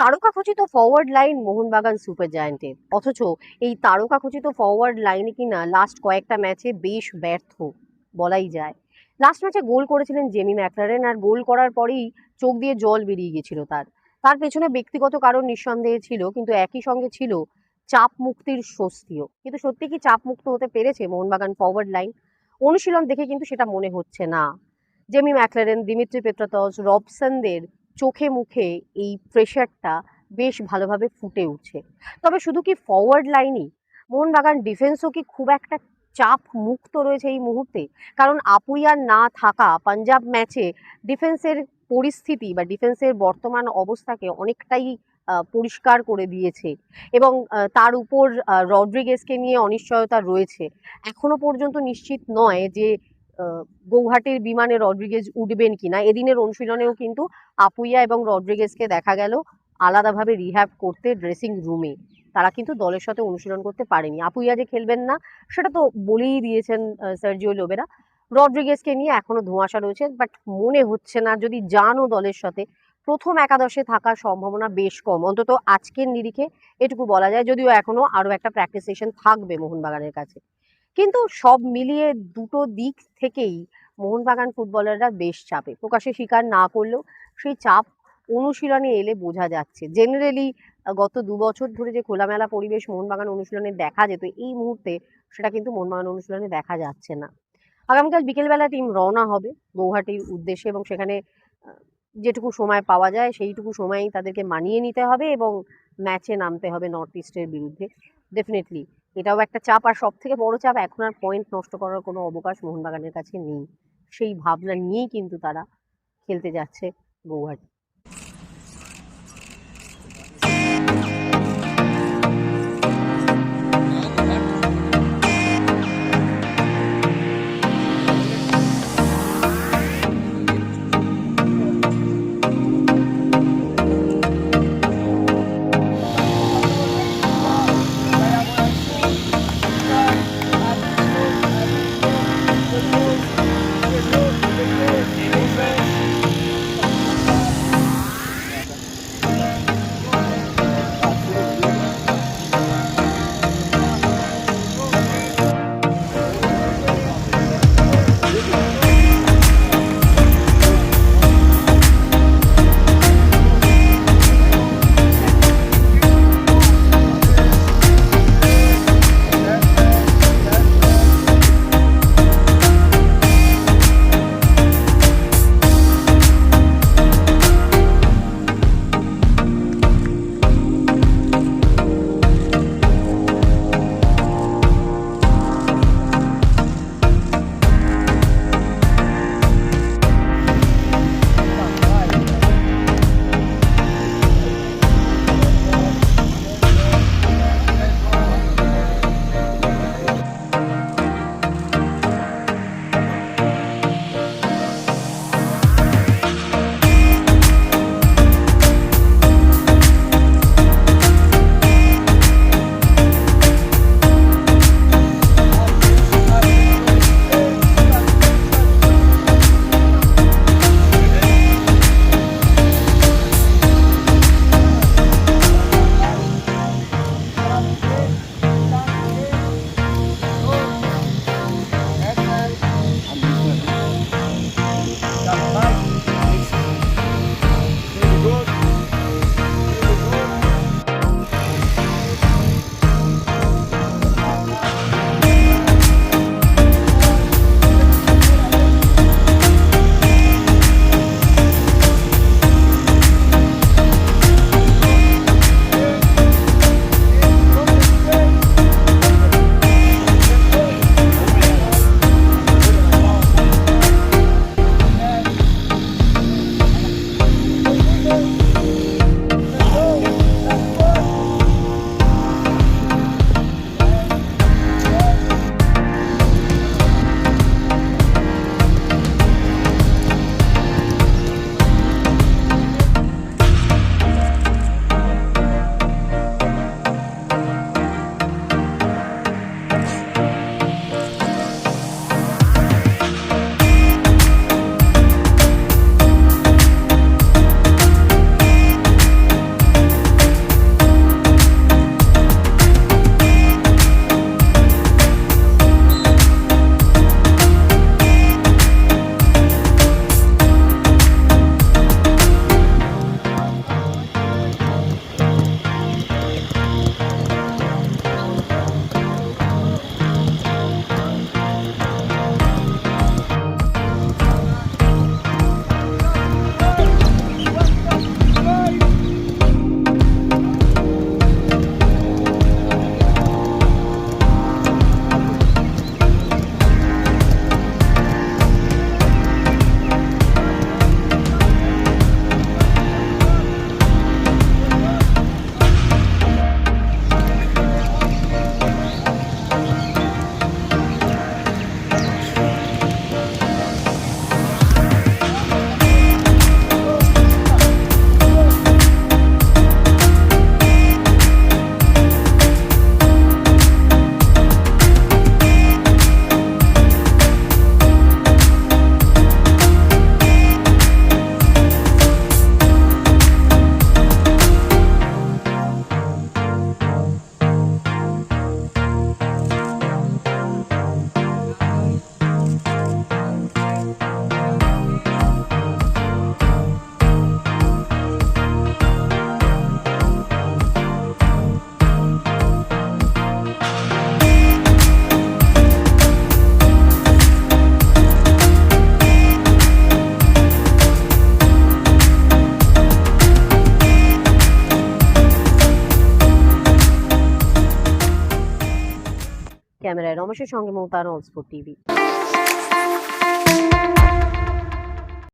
তারকাখচিত forward line Mohun Bagan super জায়ান্টের, অথচ এই তারকাখচিত forward লাইনে কিনা লাস্ট কয়েকটা ম্যাচে বেশ ব্যর্থ বলাই যায়। লাস্ট ম্যাচে গোল করেছিলেন জেমি ম্যাকলারেন, আর গোল করার পরেই চোখ দিয়ে জল বেরিয়ে গেছিল তার। তার পেছনে ব্যক্তিগত কারণ নিঃসন্দেহে ছিল, কিন্তু একই সঙ্গে ছিল চাপ মুক্তির স্বস্তিও। কিন্তু সত্যি কি চাপ মুক্ত হতে পেরেছে মোহনবাগান ফরওয়ার্ড লাইন? অনুশীলন দেখে কিন্তু সেটা মনে হচ্ছে না। জেমি ম্যাকলারেন, দিমিত্রি পেট্রাতস, রবসনদের চোখে মুখে এই প্রেশারটা বেশ ভালোভাবে ফুটে উঠছে। তবে শুধু কি ফরওয়ার্ড লাইনই, মোহনবাগান ডিফেন্সও কি খুব একটা চাপ মুক্ত রয়েছে এই মুহূর্তে? কারণ আপুইয়ার না থাকা পাঞ্জাব ম্যাচে ডিফেন্সের পরিস্থিতি বা ডিফেন্সের বর্তমান অবস্থাকে অনেকটাই পরিষ্কার করে দিয়েছে, এবং তার উপর রড্রিগেজকে নিয়ে অনিশ্চয়তা রয়েছে। এখনো পর্যন্ত নিশ্চিত নয় যে গৌহাটির বিমানে রড্রিগেজ উঠবেন কিনা। এদিনের অনুশীলনেও কিন্তু আপুইয়া এবং রড্রিগেজকে দেখা গেল আলাদাভাবে রিহ্যাব করতে ড্রেসিং রুমে। তারা কিন্তু দলের সাথে অনুশীলন করতে পারেনি। আপুইয়া যে খেলবেন না সেটা তো বলেই দিয়েছেন সার্জিও লোবেরা। রড্রিগেজকে নিয়ে এখনো ধোঁয়াশা রয়েছে, বাট মনে হচ্ছে না, যদি যানও দলের সাথে, প্রথম একাদশে থাকার সম্ভাবনা বেশ কম, অন্তত আজকের নিরিখে এটুকু বলা যায়, যদিও এখনো আরো একটা প্র্যাকটিস সেশন থাকবে মোহনবাগানের কাছে। কিন্তু সব মিলিয়ে দুটো দিক থেকেই মোহনবাগান ফুটবলাররা বেশ চাপে, প্রকাশ্যে স্বীকার না করলেও সেই চাপ অনুশীলনে এলে বোঝা যাচ্ছে। জেনারেলি গত 2 বছর ধরে যে খোলামেলা পরিবেশ মোহনবাগান অনুশীলনে দেখা যেত, এই মুহূর্তে সেটা কিন্তু মোহনবাগান অনুশীলনে দেখা যাচ্ছে না। আগামীকাল বিকেলবেলা টিম রওনা হবে গৌহাটির উদ্দেশ্যে, এবং সেখানে যেটুকু সময় পাওয়া যায় সেইটুকু সময়ই তাদেরকে মানিয়ে নিতে হবে এবং ম্যাচে নামতে হবে নর্থ ইস্টের বিরুদ্ধে। ডেফিনেটলি এটাও একটা চাপ, আর সব থেকে বড় চাপ, এখন আর পয়েন্ট নষ্ট করার কোনো অবকাশ মোহনবাগানের কাছে নেই। সেই ভাবনা নিয়েই কিন্তু তারা খেলতে যাচ্ছে গৌহাটি। ক্যামেরায় রমেশের সঙ্গে মমতা, অলস্পোর্ট টিভি।